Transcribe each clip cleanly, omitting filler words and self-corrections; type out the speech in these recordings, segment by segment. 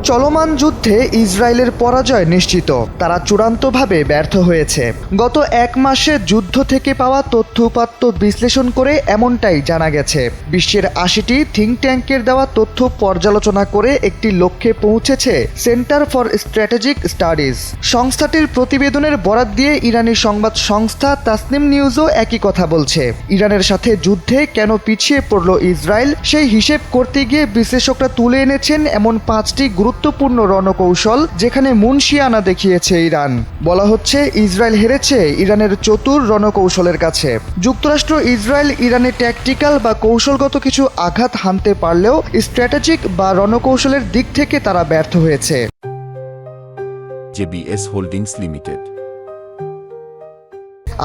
চলমান যুদ্ধে ইসরায়েলের পরাজয় নিশ্চিত, তারা চূড়ান্তভাবে ব্যর্থ হয়েছে। গত এক মাসে যুদ্ধ থেকে পাওয়া তথ্য উপাত্ত বিশ্লেষণ করে এমনটাই জানা গেছে। বিশ্বের ৮০টি থিঙ্ক ট্যাঙ্কের দেওয়া তথ্য পর্যালোচনা করে একটি লক্ষ্যে পৌঁছেছে সেন্টার ফর স্ট্র্যাটেজিক স্টাডিজ। সংস্থাটির প্রতিবেদনের বরাত দিয়ে ইরানি সংবাদ সংস্থা তাসনিম নিউজও একই কথা বলছে। ইরানের সাথে যুদ্ধে কেন পিছিয়ে পড়ল ইসরায়েল সেই হিসেব করতে গিয়ে বিশ্লেষকরা তুলে এনেছেন এমন ৫টি গুরুত্বপূর্ণ রণকৌশল যেখানে মুনশিয়ানা দেখিয়েছে ইরান। বলা হচ্ছে ইসরায়েল হেরেছে ইরানের চতুর রণকৌশলের কাছে। যুক্তরাষ্ট্র ইসরায়েল ইরানে ট্যাকটিক্যাল বা কৌশলগত কিছু আঘাত হানতে পারলেও স্ট্র্যাটেজিক বা রণকৌশলের দিক থেকে তারা ব্যর্থ হয়েছে। JBS holdings limited.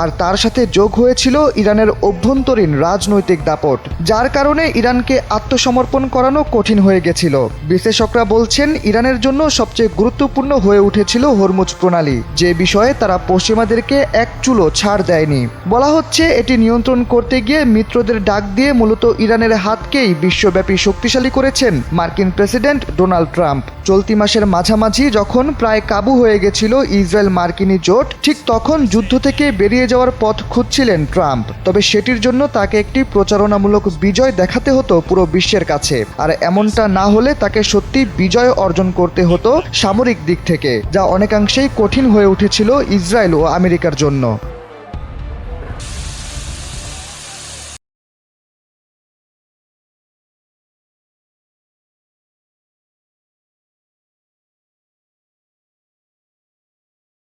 আর তার সাথে যোগ হয়েছিল ইরানের অভ্যন্তরীণ রাজনৈতিক দাপট, যার কারণে ইরানকে আত্মসমর্পণ করানো কঠিন হয়ে গেছিল। বিশ্লেষকরা বলছেন ইরানের জন্য সবচেয়ে গুরুত্বপূর্ণ হয়ে উঠেছিল হরমুজ প্রণালী, যে বিষয়ে তারা পশ্চিমাদেরকে এক চুলো ছাড় দেয়নি। বলা হচ্ছে এটি নিয়ন্ত্রণ করতে গিয়ে মিত্রদের ডাক দিয়ে মূলত ইরানের হাতকেই বিশ্বব্যাপী শক্তিশালী করেছেন মার্কিন প্রেসিডেন্ট ডোনাল্ড ট্রাম্প। চলতি মাসের মাঝামাঝি যখন প্রায় কাবু হয়ে গেছিল ইসরায়েল মার্কিনী জোট, ঠিক তখন যুদ্ধ থেকে বেরিয়ে যাওয়ার পথ খুঁজছিলেন ট্রাম্প। তবে সেটির জন্য তাকে একটি প্রচারণামূলক বিজয় দেখাতে হতো পুরো বিশ্বের কাছে, আর এমনটা না হলে তাকে সত্যি বিজয় অর্জন করতে হতো সামরিক দিক থেকে, যা অনেকাংশেই কঠিন হয়ে উঠেছিল ইসরায়েল ও আমেরিকার জন্য।